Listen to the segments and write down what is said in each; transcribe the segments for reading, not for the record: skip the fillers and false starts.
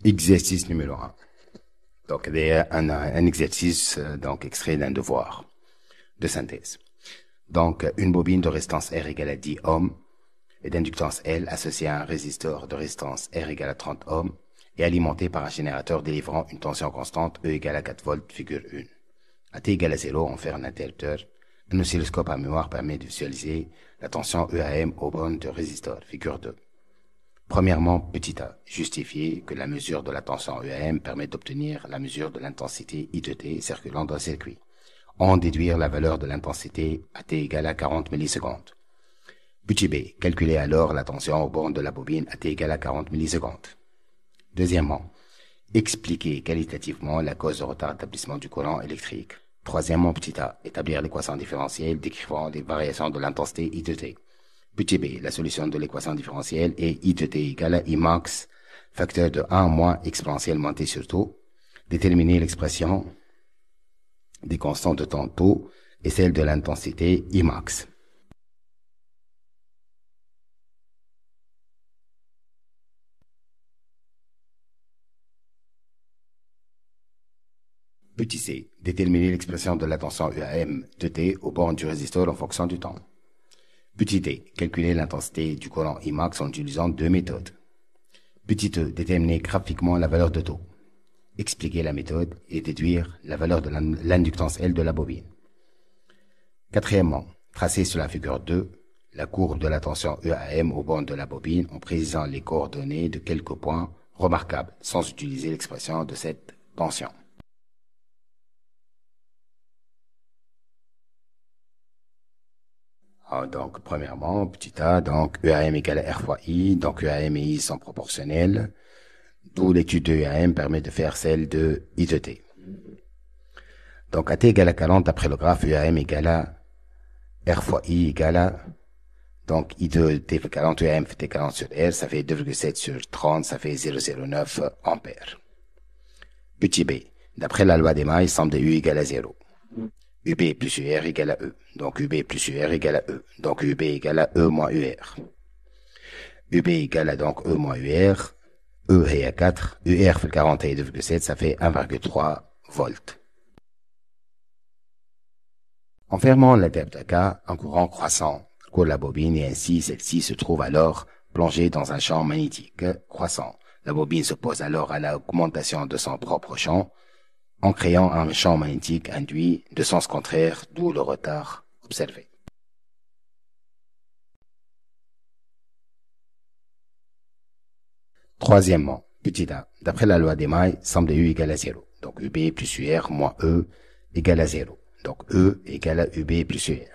Exercice numéro 1. Donc, il y a un exercice donc extrait d'un devoir de synthèse. Donc, une bobine de résistance R égale à 10 ohms et d'inductance L associée à un résisteur de résistance R égale à 30 ohms et alimentée par un générateur délivrant une tension constante E égale à 4 volts, figure 1. À T égale à 0, on fait un interrupteur. Un oscilloscope à mémoire permet de visualiser la tension EAM aux bornes de résisteur, figure 2. Premièrement, petit a, justifier que la mesure de la tension EAM permet d'obtenir la mesure de l'intensité I de T circulant dans le circuit. En déduire la valeur de l'intensité à T égale à 40 millisecondes. Petit b, calculer alors la tension aux bornes de la bobine à T égale à 40 millisecondes. Deuxièmement, expliquer qualitativement la cause de retard d'établissement du courant électrique. Troisièmement, petit a, établir l'équation différentielle décrivant les variations de l'intensité I de T. Petit b, la solution de l'équation différentielle est I de T égale à I max, facteur de 1 moins exponentiellement T sur taux. Déterminer l'expression des constantes de temps taux et celle de l'intensité I max. Petit c, déterminer l'expression de la tension EAM de T aux bornes du résisteur en fonction du temps. Petit d, calculer l'intensité du courant I max en utilisant deux méthodes. Petit e, déterminer graphiquement la valeur de taux. Expliquer la méthode et déduire la valeur de l'inductance L de la bobine. Quatrièmement, tracer sur la figure 2 la courbe de la tension EAM aux bornes de la bobine en précisant les coordonnées de quelques points remarquables sans utiliser l'expression de cette tension. Donc, premièrement, petit a, donc EAM égale à R fois I, donc EAM et I sont proportionnels, d'où l'étude de EAM permet de faire celle de I de T. Donc, à T égale à 40, d'après le graphe, EAM égale à R fois I égale à, donc I de T fait 40, EAM fait 40 sur R, ça fait 2,7 sur 30, ça fait 0,09 ampères. Petit b, d'après la loi des mailles, somme de U égale à 0. UB plus UR égale à E. Donc UB plus UR égale à E. Donc UB égale à E moins UR. UB égale à donc E moins UR. E est à 4. UR fait 41,7, ça fait 1,3 volts. En fermant la delta K, un courant croissant coule la bobine et ainsi celle-ci se trouve alors plongée dans un champ magnétique croissant. La bobine s'oppose alors à l'augmentation de son propre champ en créant un champ magnétique induit de sens contraire, d'où le retard observé. Troisièmement, petit a, d'après la loi des mailles, somme de U égale à 0. Donc UB plus UR moins E égale à 0. Donc E égale à UB plus UR.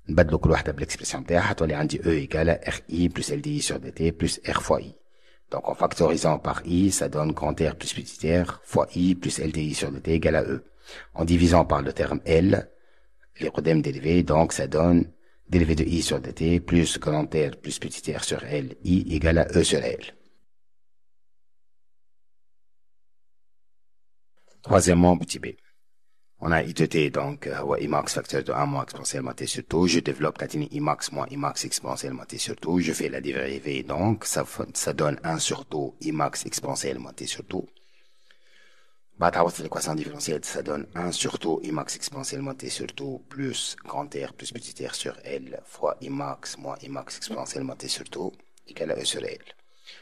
نبدلوا كل واحدة بالإكسبرسيون بتاعها هتولي عندي E égale à RI plus LDI sur DT plus R fois I. Donc en factorisant par I, ça donne grand R plus petit r fois I plus LDI sur dt égale à E. En divisant par le terme L, les rodèmes dérivés, donc ça donne dérivé de I sur dt plus grand R plus petit r sur L, I égale à E sur L. Troisièmement, petit b. On a I de t, donc, I max facteur de 1 moins exponentiellement t sur tout. Je développe tatini I max moins I max exponentiellement t sur tout. Je fais la dérivée, donc, ça donne 1 sur tout I max exponentiellement t sur tout. بعد عوضت l'équation différentielle, ça donne 1 sur tout I max exponentiellement t sur tout plus grand R plus petit r sur L fois I max moins I max exponentiellement t sur tout égale à E sur L.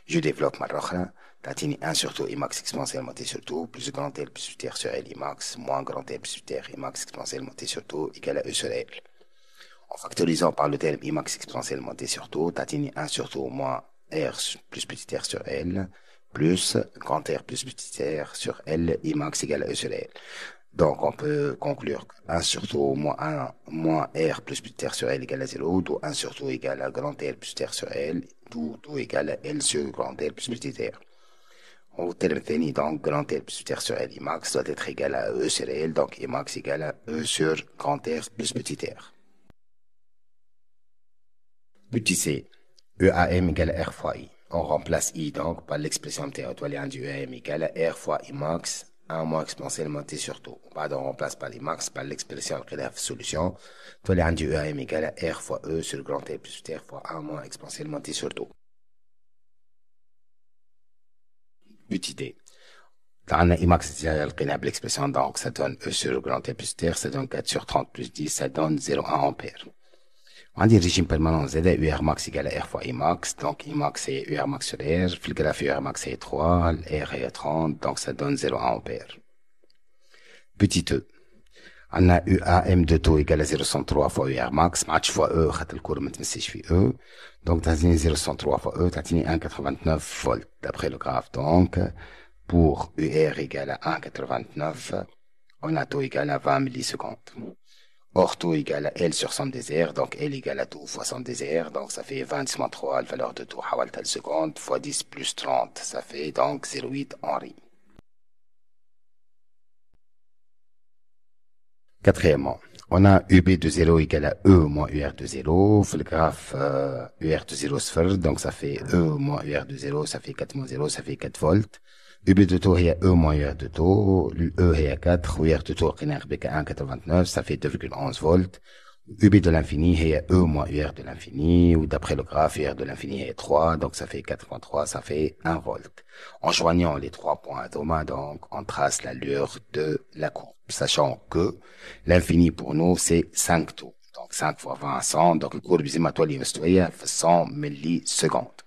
Je développe مرة أخرى تعطيني 1 sur tout I max exponentiellement t sur tout plus grand R plus petit r sur L I max moins grand R plus petit r I max exponentiellement t sur tout égale à E sur L. En factorisant par le terme I max exponentiellement t sur tout, تعطيني 1 sur tout moins R plus petit r sur L plus grand R plus petit r sur L, I max égale à E sur L. Donc, on peut conclure que 1 sur tout moins 1 moins R plus petit r sur L égale à 0, d'où 1 sur tout égale à grand R plus petit r sur L, d'où tout égale à L sur grand R plus petit r. Au terme fini, donc, grand R plus petit r sur L, I max doit être égal à E sur L, donc I max égale à E sur grand R plus petit r. Petit c, EAM égale à R fois I. On remplace I donc par l'expression territoriale du EAM égale à R fois I max 1 moins exponentiellement T sur tout. بعد on remplace par I max par l'expression de la solution. تولي عندي EAM égale à R fois E sur grand T plus R fois 1 moins exponentiellement T sur tout. Petite D. Dans Imax, لقينا l'expression, donc ça donne E sur grand T plus terre, ça donne 4 sur 30 plus 10, ça donne 0,1 ampère. On dit régime permanent Z, UR max égale à R fois Imax, donc Imax c'est UR max sur R, le graphe UR max c'est 3, R est 30, donc ça donne 0,1 ampère. Petit E. On a UAM de taux égale à 0,103 fois UR max, match fois E, خاطر الكور ما تمسيش في E, donc تعطيني 0,103 fois E, تعطيني 1,89 volts, d'après le graphe, donc, pour UR égale à 1,89, on a taux égal à 20 millisecondes. Or, taux égale à L sur somme des R, donc L égale à taux fois somme des R, donc ça fait 20-3, la valeur de taux حولتها seconde, fois 10 plus 30, ça fait donc 0,8 Henri. Quatrièmement, on a UB de 0 égale à E moins UR de 0. Le graphe UR de 0 sphère, donc ça fait E moins UR de 0, ça fait 4 moins 0, ça fait 4 volts. UB de taux est E moins UR de taux, E est à 4, UR de taux est à 1,89, ça fait 2,11 volts. UB de l'infini est E moins UR de l'infini, ou d'après le graphe, UR de l'infini est 3, donc ça fait 4,3, ça fait 1 volt. En joignant les 3 points atomes, donc on trace l'allure de la courbe, sachant que l'infini pour nous c'est 5 taux. Donc 5 fois 20, 100, donc le courbe زي ما تولي مستوية في 100 millisecondes.